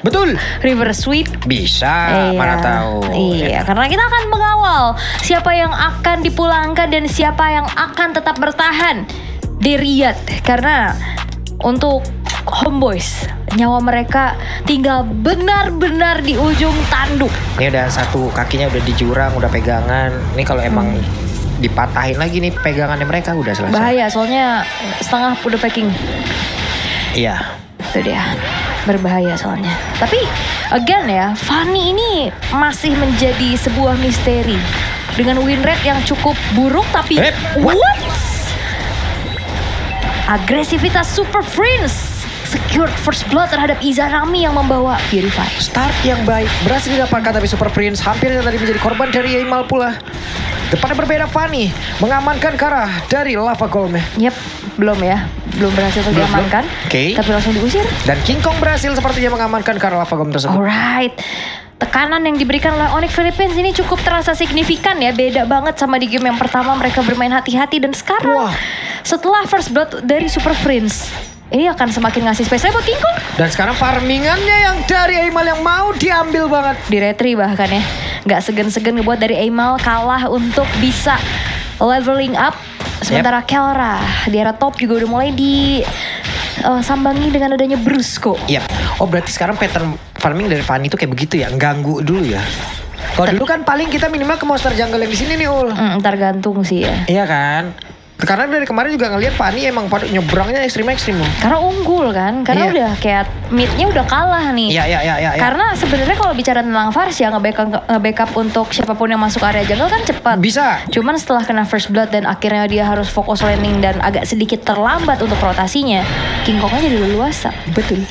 Betul. River Sweep Bisa, mana tahu. Iya, karena kita akan mengawal siapa yang akan dipulangkan dan siapa yang akan tetap bertahan di Riyadh. Karena untuk Homeboys, nyawa mereka tinggal benar-benar di ujung tanduk. Ini udah satu kakinya udah di jurang, udah pegangan. Ini kalau emang dipatahin lagi nih pegangannya mereka udah selesai. Bahaya, soalnya setengah udah packing. Iya. Itu dia, berbahaya soalnya. Tapi again ya, Fanny ini masih menjadi sebuah misteri dengan win rate yang cukup buruk. Tapi what? Agresivitas Super Friends secured first blood terhadap Izanami yang membawa Purify. Start yang baik berhasil didapatkan, tapi Super Prince hampir tadi menjadi korban dari Aimal pula. Depannya berbeda, Fanny mengamankan Kara dari Lava Golem. Yep, belum berhasil diamankan. Oke. Tapi langsung diusir. Dan King Kong berhasil sepertinya mengamankan Kara Lava Golem tersebut. Alright. Tekanan yang diberikan oleh Onyx Philippines ini cukup terasa signifikan ya. Beda banget sama di game yang pertama, mereka bermain hati-hati. Dan sekarang setelah first blood dari Super Friends, ini akan semakin ngasih space buat King Kong. Dan sekarang farmingannya yang dari Aimal yang mau diambil banget. Di retry bahkan ya. Gak segan-segan ngebuat dari Aimal kalah untuk bisa leveling up. Sementara Kelra di era top juga udah mulai sambangi dengan adanya Brusco. Iya. Oh berarti sekarang pattern farming dari Fanny itu kayak begitu ya, ganggu dulu ya. Kalau dulu kan paling kita minimal ke monster jungle yang di sini nih Ul. Tergantung sih ya. Iya kan. Karena dari kemarin juga ngelihat Fanny emang pada nyebrangnya ekstrim. Karena unggul kan, karena udah kayak midnya udah kalah nih. Iya. Karena sebenarnya kalau bicara tentang Vars ya nge-backup untuk siapapun yang masuk area jungle kan cepat. Bisa. Cuman setelah kena first blood dan akhirnya dia harus fokus laning dan agak sedikit terlambat untuk rotasinya, King Kongnya jadi leluasa. Betul.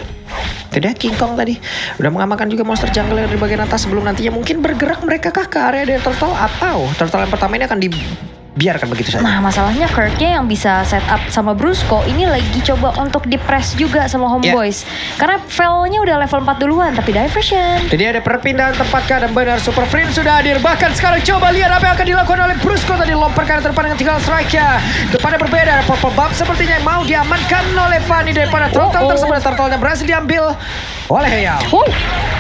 Tidak, King Kong tadi udah mengamankan juga monster jungle yang di bagian atas sebelum nantinya mungkin bergerak mereka kah ke area dari turtle, atau turtle yang pertama ini akan dibiarkan begitu saja. Nah masalahnya Kirknya yang bisa set up sama Brusco ini lagi coba untuk di-press juga sama Homeboys. Karena Velnya udah level 4 duluan, tapi diversion. Jadi ada perpindahan tempat dan benar Super Friends sudah hadir. Bahkan sekarang coba lihat apa yang akan dilakukan oleh Brusco tadi, lomparkan terdepan dengan tinggal strike-nya. Depannya berbeda, purple buff sepertinya yang mau diamankan oleh Fanny daripada turtle tersebut. Turtle-nya berhasil diambil oleh Heyao.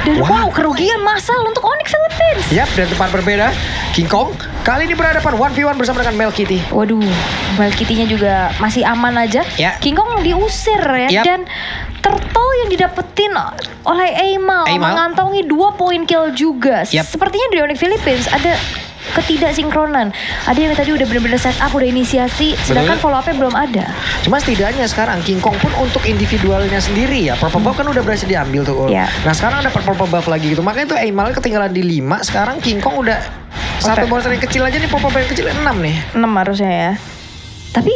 Dan kerugian massal untuk Onyx Philippines. Yap, dan tempat berbeda King Kong kali ini berhadapan 1v1 bersama dengan Mel Kitty. Waduh, Mel Kitty-nya juga masih aman aja. King Kong diusir ya. Dan turtle yang didapetin oleh Aimal mengantongi 2 poin kill juga. Sepertinya dari Onyx Philippines ada ketidaksinkronan. Ada yang tadi udah benar-benar set up, udah inisiasi, sedangkan follow up-nya belum ada. Cuma setidaknya sekarang King Kong pun untuk individualnya sendiri ya, purple buff kan udah berhasil diambil tuh. Nah sekarang ada purple buff lagi gitu. Makanya tuh Aimal ketinggalan di 5, sekarang King Kong udah satu monster yang kecil aja nih, purple buff yang kecil 6 nih. 6 harusnya ya. Tapi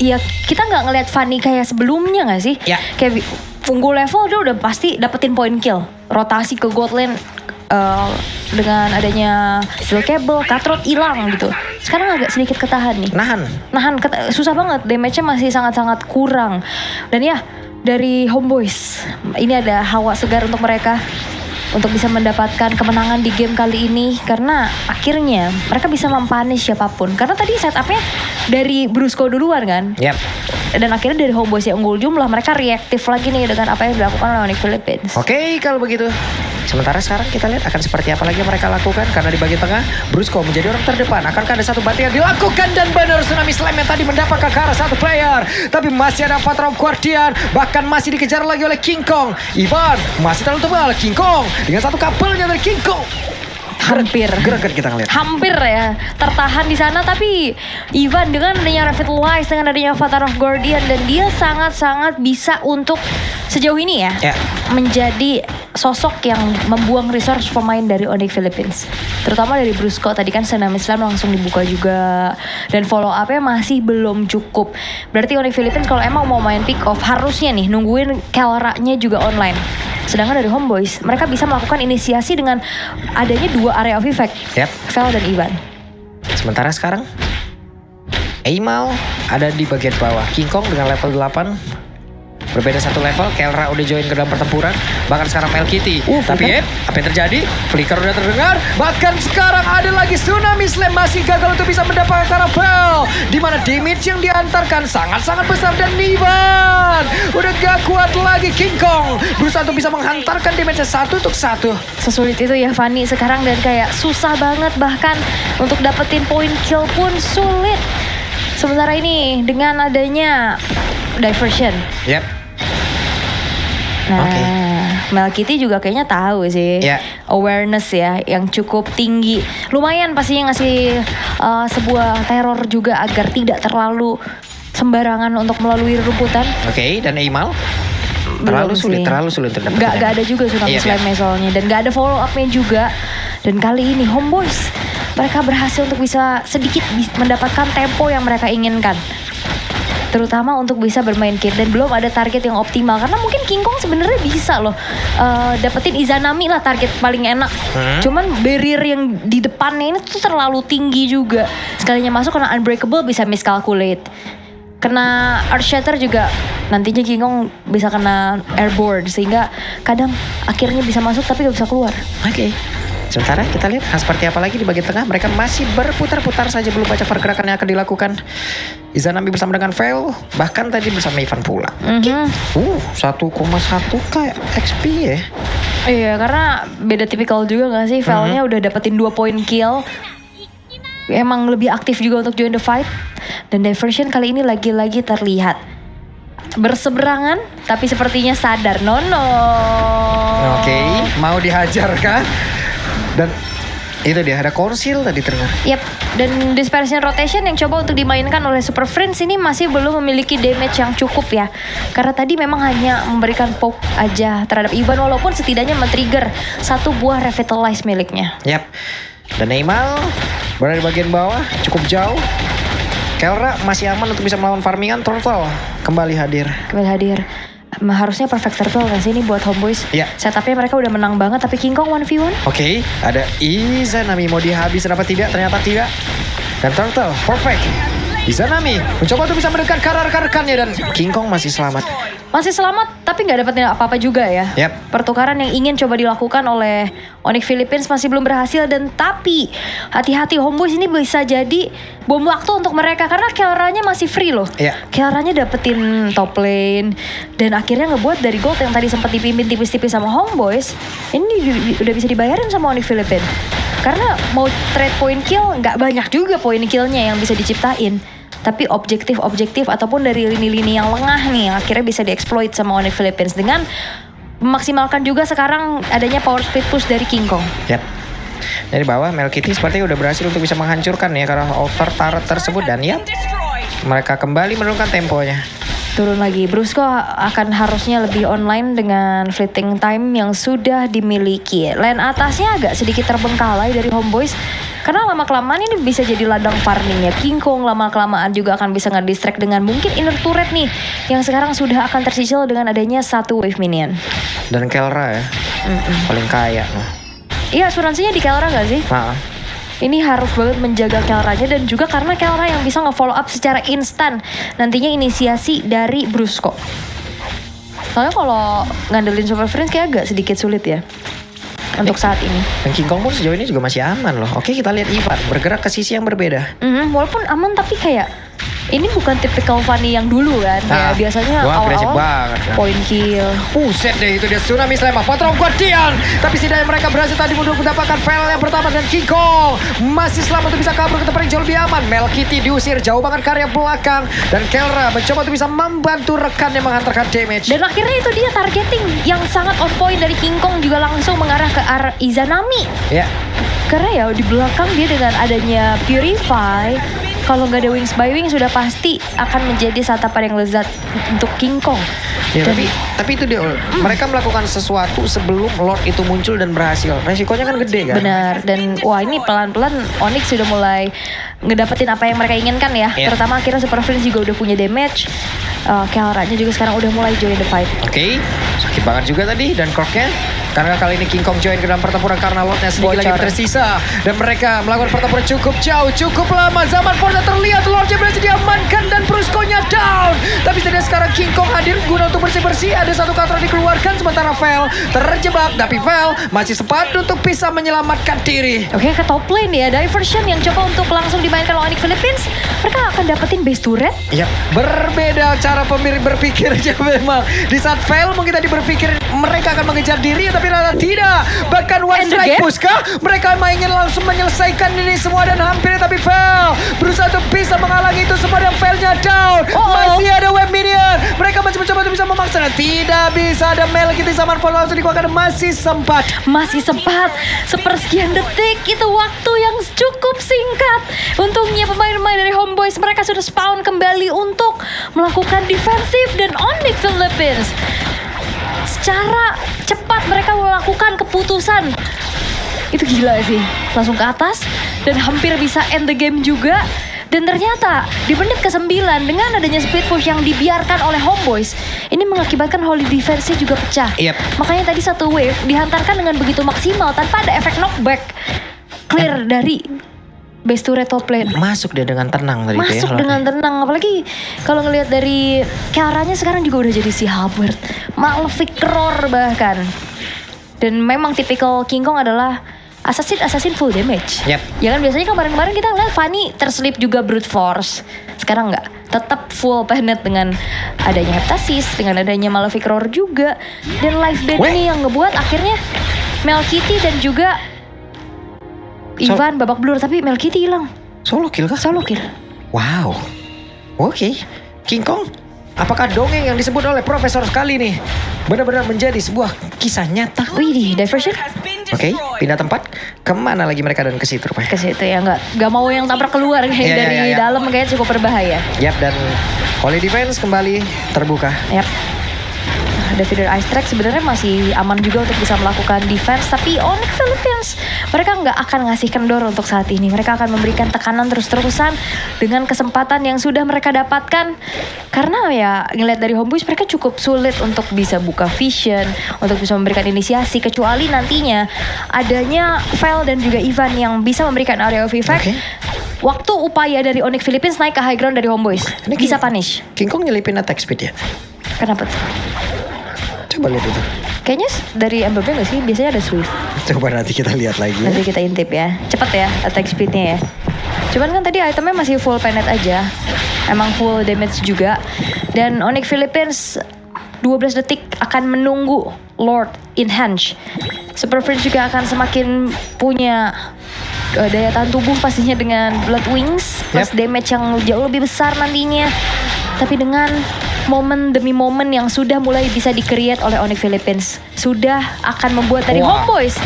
ya kita nggak ngelihat Fanny kayak sebelumnya nggak sih? Kayak unggul level dia udah pasti dapetin point kill, rotasi ke god lane. Dengan adanya steel cable, Cutthroat hilang gitu. Sekarang agak sedikit ketahan nih. Nahan susah banget, damage-nya masih sangat-sangat kurang. Dan ya dari Homeboys, ini ada hawa segar untuk mereka untuk bisa mendapatkan kemenangan di game kali ini, karena akhirnya mereka bisa mempunish siapapun. Karena tadi setupnya dari Brusco duluan kan. Dan akhirnya dari Homeboys yang unggul jumlah, mereka reaktif lagi nih dengan apa yang dilakukan oleh Onyx Philippines. Oke, kalau begitu. Sementara sekarang kita lihat akan seperti apa lagi yang mereka lakukan. Karena di bagian tengah Brusco menjadi orang terdepan. Akankah ada satu banting yang dilakukan, dan benar Tsunami Slam yang tadi mendapatkan ke arah satu player. Tapi masih ada Father of Guardian, bahkan masih dikejar lagi oleh King Kong. Ivan masih terlalu tebal. King Kong dengan satu kabelnya dari King Kong. Hampir greget kita ngeliat. Hampir ya tertahan di sana, tapi Ivan dengan adanya Revitalize, dengan adanya Father of Guardian, dan dia sangat-sangat bisa untuk sejauh ini ya menjadi sosok yang membuang resource pemain dari Onyx Philippines, terutama dari Brusco. Tadi kan Tsunami Slam langsung dibuka juga, dan follow up-nya masih belum cukup. Berarti Onyx Philippines kalau emang mau main pick off harusnya nih nungguin Kelra-nya juga online. Sedangkan dari Homeboys, mereka bisa melakukan inisiasi dengan adanya 2 area of effect, Vel dan Ivan. Sementara sekarang Aimal ada di bagian bawah. King Kong dengan level 8 Berbeda satu level, Kelra udah join ke dalam pertempuran. Bahkan sekarang Melkiti. Tapi apa yang terjadi? Flicker udah terdengar. Bahkan sekarang ada lagi Tsunami Slam masih gagal untuk bisa mendapatkan Karafel. Dimana damage yang diantarkan sangat-sangat besar. Dan Nivan udah gak kuat lagi. King Kong berusaha untuk bisa menghantarkan damage-nya 1 untuk 1. Sesulit itu ya Fanny sekarang, dan kayak susah banget bahkan untuk dapetin point kill pun sulit. Sementara ini dengan adanya diversion. Nah, Melkiti juga kayaknya tahu sih, awareness ya yang cukup tinggi. Lumayan pastinya ngasih sebuah teror juga agar tidak terlalu sembarangan untuk melalui rumputan. Dan Eimal terlalu sulit untuk dapetin. Gak ada juga Tsunami Slam soalnya, dan gak ada follow up-nya juga. Dan kali ini Homeboys mereka berhasil untuk bisa sedikit mendapatkan tempo yang mereka inginkan. Terutama untuk bisa bermain kit, dan belum ada target yang optimal karena mungkin King Kong sebenarnya bisa loh dapetin Izanami lah, target paling enak. Cuman barrier yang di depannya ini tuh terlalu tinggi juga. Sekalinya masuk kena Unbreakable bisa miscalculate. Kena Earth Shatter juga nantinya King Kong bisa kena Airborne, sehingga kadang akhirnya bisa masuk tapi gak bisa keluar. Sementara kita lihat seperti apa lagi di bagian tengah. Mereka masih berputar-putar saja, belum baca pergerakan yang akan dilakukan. Izanami bersama dengan Veil, bahkan tadi bersama Ivan pula. 1,1k XP ya. Iya, karena beda tipikal juga gak sih. Veilnya udah dapetin 2 point kill. Emang lebih aktif juga untuk join the fight. Dan Diversion kali ini lagi-lagi terlihat berseberangan, tapi sepertinya sadar. Mau dihajar kah? Dan itu dia, ada konsil tadi terdengar. Dan Dispersion Rotation yang coba untuk dimainkan oleh Super Friends ini masih belum memiliki damage yang cukup ya. Karena tadi memang hanya memberikan poke aja terhadap Ivan, walaupun setidaknya men-trigger satu buah Revitalize miliknya. Dan Eimal berada di bagian bawah, cukup jauh. Kelra masih aman untuk bisa melawan farmingan. Turtle kembali hadir. Harusnya perfect turtle kan sih ini buat Homeboys. Setupnya mereka udah menang banget, tapi King Kong 1v1. Ada Izanami mau dihabis, kenapa tidak? Ternyata tidak. Dan Turtle perfect. Izanami mencoba untuk bisa mendekat ke rekan-rekannya, dan King Kong masih selamat. Tapi gak dapetin apa-apa juga ya. Pertukaran yang ingin coba dilakukan oleh Onyx Philippines masih belum berhasil. Dan tapi hati-hati, Homeboys ini bisa jadi bom waktu untuk mereka, karena Kelranya masih free loh. Kelranya dapetin top lane, dan akhirnya ngebuat dari gold yang tadi sempat dipimpin tipis-tipis sama Homeboys, ini udah bisa dibayarin sama Onyx Philippines. Karena mau trade point kill, gak banyak juga point killnya yang bisa diciptain. Tapi objektif ataupun dari lini-lini yang lengah nih akhirnya bisa dieksploit sama Onyx Philippines dengan memaksimalkan juga sekarang adanya power speed push dari King Kong. Dari bawah Melkiti sepertinya udah berhasil untuk bisa menghancurkan ya karena altar turret tersebut, dan mereka kembali menurunkan temponya. Turun lagi, Brusco akan harusnya lebih online dengan fleeting time yang sudah dimiliki. Lane atasnya agak sedikit terbengkalai dari Homeboys, karena lama-kelamaan ini bisa jadi ladang farmingnya King Kong. Lama-kelamaan juga akan bisa nge-distract dengan mungkin inner turret nih, yang sekarang sudah akan tercicil dengan adanya satu wave minion. Dan Kelra ya, paling kaya. Iya, asuransinya di Kelra gak sih? Ini harus banget menjaga Kelranya, dan juga karena Kelra yang bisa nge-follow up secara instan nantinya inisiasi dari Brusco. Soalnya kalau ngandelin Super Friends kayak agak sedikit sulit ya untuk saat ini. Dan King Kong pun sejauh ini juga masih aman loh. Kita lihat Ivan bergerak ke sisi yang berbeda. Walaupun aman, tapi kayak ini bukan tipikal Fanny yang dulu kan. Kayak biasanya awal-awal point kill. Buset deh, itu dia Tsunami Slam Patron Guardian. Tapi setidaknya mereka berhasil tadi untuk mendapatkan fail yang pertama, dan King Kong masih selamat untuk bisa kabur ke tempat yang jauh lebih aman. Melkiti diusir jauh banget ke area belakang, dan Kelra mencoba untuk bisa membantu rekannya menghantarkan damage. Dan akhirnya itu dia targeting yang sangat on point dari King Kong juga langsung mengarah ke arah Izanami. Karena ya di belakang dia dengan adanya Purify, kalau nggak ada Wings by Wings sudah pasti akan menjadi santapan yang lezat untuk King Kong. Tapi itu dia, mereka melakukan sesuatu sebelum Lord itu muncul dan berhasil. Resikonya kan gede kan? Benar, dan ini pelan-pelan Onyx sudah mulai ngedapetin apa yang mereka inginkan ya. Terutama akhirnya Super Friends juga udah punya damage. Kelranya juga sekarang udah mulai join the fight. Sakit banget juga tadi, dan Korknya Karena kali ini King Kong join ke dalam pertempuran karena lotnya sedikit lagi tersisa. Dan mereka melakukan pertempuran cukup jauh, cukup lama. Zaman Forza terlihat, Lordnya berhasil diamankan dan Brusco-nya down. Tapi tidak sekarang King Kong hadir guna untuk bersih-bersih. Ada satu counter dikeluarkan sementara Vel terjebak. Tapi Vel masih sempat untuk bisa menyelamatkan diri. Oke, ke top lane ya. Diversion yang coba untuk langsung dimainkan oleh Onyx Philippines. Mereka akan dapetin base turret. Yap, berbeda cara pemilik berpikirnya memang. Di saat Vel mungkin tadi berpikir mereka akan mengejar diri, tapi ternyata tidak. Bahkan one strike push kah? Mereka ingin langsung menyelesaikan ini semua dan hampir, tapi Vel berusaha untuk bisa menghalangi itu semua dan Velnya down. Masih ada web minion. Mereka masih mencoba untuk bisa memaksa dan tidak bisa. Ada Mel Kitty sama Fall langsung dikeluarkan. Masih sempat. Sepersekian detik. Itu waktu yang cukup singkat. Untungnya pemain-pemain dari Homeboys mereka sudah spawn kembali untuk melakukan defensif dan Onyx Philippines secara cepat mereka melakukan keputusan. Itu gila sih. Langsung ke atas dan hampir bisa end the game juga. Dan ternyata di menit ke-9 dengan adanya speed push yang dibiarkan oleh Homeboys, ini mengakibatkan Holy Defense-nya juga pecah. Makanya tadi satu wave dihantarkan dengan begitu maksimal tanpa ada efek knockback. Clear dari base turret top lane. Masuk dia dengan tenang tadi. Masuk dengan tenang. Apalagi kalau ngelihat dari Kiaranya sekarang juga udah jadi si Hubbard. Malefic Roar bahkan. Dan memang tipikal King Kong adalah assassin full damage. Ya kan biasanya kemarin-kemarin kita ngeliat Fanny terselip juga brute force. Sekarang enggak. Tetap full planet dengan adanya Heptasis, dengan adanya Malefic Roar juga. Dan life ban ini yang ngebuat akhirnya Mel Kitty dan juga Ivan babak belur, tapi Mel Kitty hilang. Solo kill kah? Solo kill. Wow. Oke. King Kong, apakah dongeng yang disebut oleh Profesor sekali nih benar-benar menjadi sebuah kisah nyata? Wih, diversion. Oke, pindah tempat. Kemana lagi mereka dan ke situ rupanya? Ke situ ya, nggak mau yang tabrak keluar kayak dari dalam kayaknya cukup berbahaya. Yap, dan Holy Defense kembali terbuka. Yap. Feeder Ice Track sebenarnya masih aman juga untuk bisa melakukan defense, tapi Onyx Philippines mereka nggak akan ngasih kendor untuk saat ini. Mereka akan memberikan tekanan terus-terusan dengan kesempatan yang sudah mereka dapatkan, karena ya ngeliat dari Homeboys mereka cukup sulit untuk bisa buka vision, untuk bisa memberikan inisiasi, kecuali nantinya adanya Vel dan juga Ivan yang bisa memberikan area of effect. Waktu upaya dari Onyx Philippines naik ke high ground dari Homeboys bisa punish. King Kong nyelipin attack speed ya? Kenapa tuh? Coba lihat itu. Kayaknya dari MBB gak sih? Biasanya ada Swift. Coba nanti kita lihat lagi. Nanti kita intip ya. Cepet ya attack speednya ya. Cuman kan tadi itemnya masih full planet aja. Emang full damage juga. Dan Onyx Philippines 12 detik akan menunggu Lord Enhance. Super Friends juga akan semakin punya daya tahan tubuh pastinya dengan Blood Wings. Plus damage yang jauh lebih besar nantinya. Tapi dengan momen demi momen yang sudah mulai bisa di-create oleh Onyx Philippines, sudah akan membuat dari Homeboys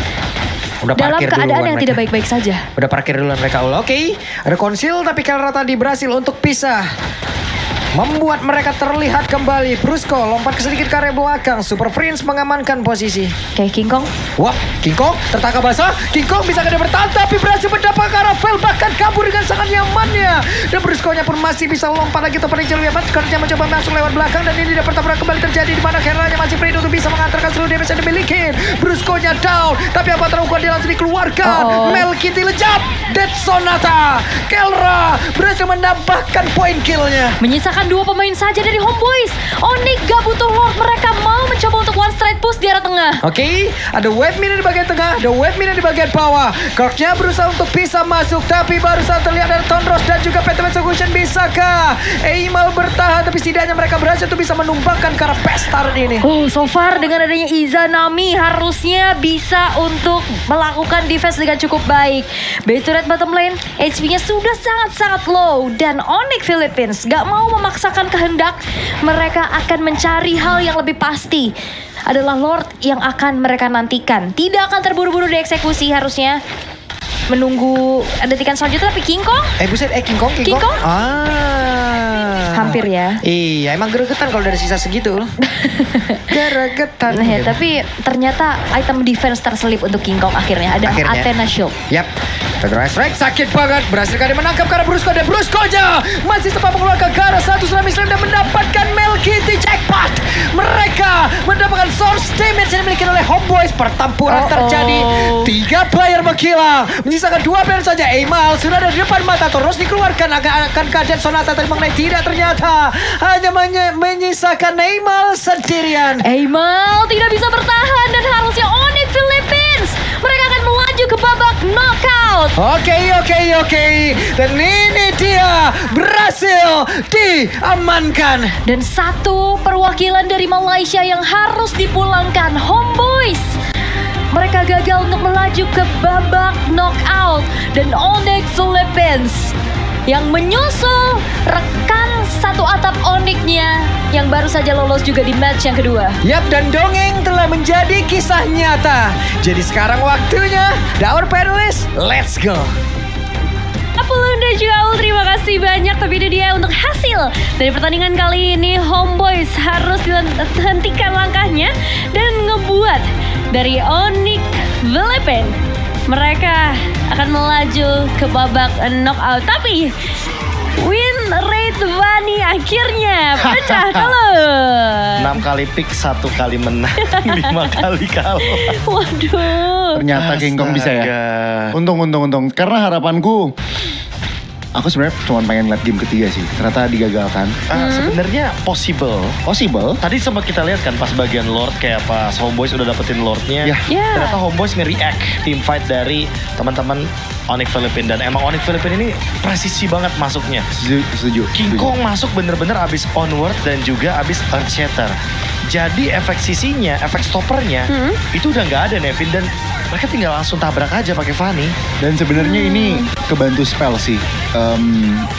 dalam keadaan yang tidak baik-baik saja. Udah parkir duluan mereka. Oke, ada konsil tapi Kelra tadi berhasil untuk pisah. Membuat mereka terlihat kembali. Brusco lompat ke sedikit ke area belakang. Super Friends mengamankan posisi. Oke, King Kong. Wah, King Kong tertangkap basah. King Kong bisa kena bertahan tapi berhasil mendapat Vel bahkan kabur dengan sangat nyamannya. Dan Brusco-nya pun masih bisa lompat lagi. Paling jauh lebih aman. Karena mencoba masuk lewat belakang dan ini dapat pertempuran kembali terjadi di mana Kerlanya masih free untuk bisa mengantarkan seluruh damage yang dimiliki. Brusco-nya down. Tapi apa terlakukan dia langsung dikeluarkan. Mel Kitty lejap. Dead Sonata. Kelra berhasil menambahkan poin killnya. Menyisakan 2 pemain saja dari Homeboys. Onyx gak butuh Lord. Mereka mau mencoba untuk one straight push di arah tengah. Oke, ada wave minion di bagian tengah, ada wave minion di bagian bawah. Kirknya berusaha untuk bisa masuk, tapi barusan terlihat ada Tonros dan juga Phantom Execution. Bisakah Eimal bertahan? Tapi setidaknya mereka berhasil untuk bisa menumbangkan ke arah Pestar ini. So far dengan adanya Izanami harusnya bisa untuk melakukan defense dengan cukup baik. Base turret bottom lane, HP-nya sudah sangat-sangat low. Dan Onyx Philippines gak mau memaksakan kehendak. Mereka akan mencari hal yang lebih pasti. Adalah Lord yang akan mereka nantikan. Tidak akan terburu-buru dieksekusi harusnya. Menunggu detikan selanjutnya, tapi King Kong? King Kong? King Kong? Hampir ya. Iya, emang geregetan kalau dari sisa segitu. Geregetan. Nah, tapi ternyata item defense terselip untuk King Kong akhirnya. Ada Athena Shield. Yap. Federal Strike sakit banget. Berhasil kali menangkap karena Brusco. Dan Brusco-nya masih sempat mengeluarkan ke arah satu Tsunami Slam dan mendapatkan Melkiti jackpot. Mereka mendapatkan source damage yang dimiliki oleh Homeboys. Pertempuran terjadi. 3 player menghilang. Menyisakan 2 player saja. Eimal sudah ada di depan mata. Terus dikeluarkan. Akan kajian Sonata tadi mengenai. Tidak, ternyata hanya menyisakan Eimal sendirian. Eimal tidak bisa bertahan dan harusnya Onyx Philippines. Mereka akan melaju ke babak knockout. Oke. Dan ini dia berhasil diamankan. Dan satu perwakilan dari Malaysia yang harus dipulangkan, Homeboys. Mereka gagal untuk melaju ke babak knockout. Dan Onyx Philippines yang menyusul rekan satu atap Onyx-nya yang baru saja lolos juga di match yang kedua. Yap, dan dongeng telah menjadi kisah nyata. Jadi sekarang waktunya Daur Panelist, let's go. Apulun dan juga Aul, terima kasih banyak. Tapi itu dia untuk hasil dari pertandingan kali ini. Homeboys harus dihentikan langkahnya dan ngebuat dari Onyx Philippines mereka akan melaju ke babak knockout. Tapi win rate Vani akhirnya pecah telur. 6 kali pick, 1 kali menang, 5 kali kalah. Waduh. Ternyata King Kong bisa ya. Untung. Karena harapanku, aku sebenarnya cuma pengen lihat game ketiga sih. Ternyata digagalkan. Sebenarnya possible. Tadi sempat kita lihat kan pas bagian Lord, kayak pas Homeboys udah dapetin Lordnya. Ya. Ternyata Homeboys nge-react team fight dari teman-teman Onyx Philippines. Dan emang Onyx Philippines ini presisi banget masuknya. Setuju. King Kong masuk bener-bener abis onward dan juga abis Earthshatter. Jadi efek sisinya, efek stoppernya itu udah nggak ada, Nevin. Dan mereka tinggal langsung tabrak aja pakai Fanny. Dan sebenarnya ini kebantu spell sih.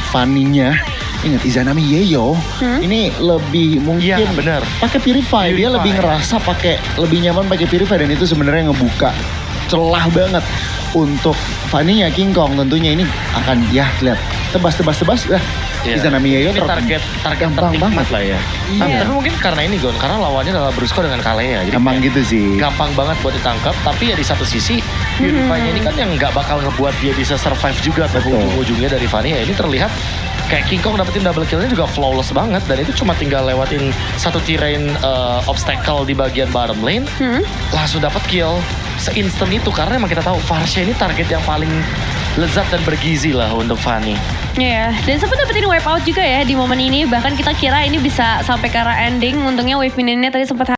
Fanny-nya, ingat Izanami Yeyo, ini lebih mungkin Iya, bener. pakai Purify. Dia lebih ngerasa lebih nyaman pakai Purify, dan itu sebenarnya ngebuka celah banget untuk Fanny-nya King Kong. Tentunya ini akan lihat tebas lah. Iya. Izanami Yeyo Ini target gampang ternikmat banget lah ya. Tapi mungkin karena ini Gon, karena lawannya adalah Brusco dengan Kalea. Jadi Emang kayak gitu sih. gampang banget buat ditangkap. Tapi ya di satu sisi Purify-nya ini kan yang nggak bakal ngebuat dia bisa survive juga. Tapi ujung-ujungnya dari Fanny ya ini terlihat kayak King Kong dapetin double kill-nya juga flawless banget. Dan itu cuma tinggal lewatin satu terrain obstacle di bagian bottom lane. Langsung dapat kill se-instant itu. Karena emang kita tahu Varsha ini target yang paling lezat dan bergizi lah untuk Fanny. Iya, dan sempat dapetin wipe out juga ya di momen ini. Bahkan kita kira ini bisa sampai ke arah ending. Untungnya wave minionnya tadi sempat